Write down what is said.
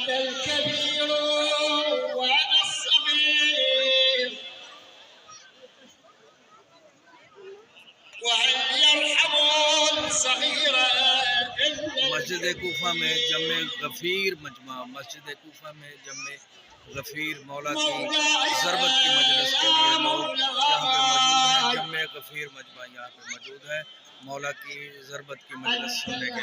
الكبير وأنا الصغير وهل يرحم الصغير मस्जिद कूफा में जमे गफ़ीर मजमा, मस्जिद कूफा में जमे गफ़ीर मौला की ज़रबत की मजलिस के लिए लोग यहाँ पे मौजूद हैं। जमे गफ़ीर मजमा यहाँ पे मौजूद है मौला की ज़रबत की मजलिस सुनने के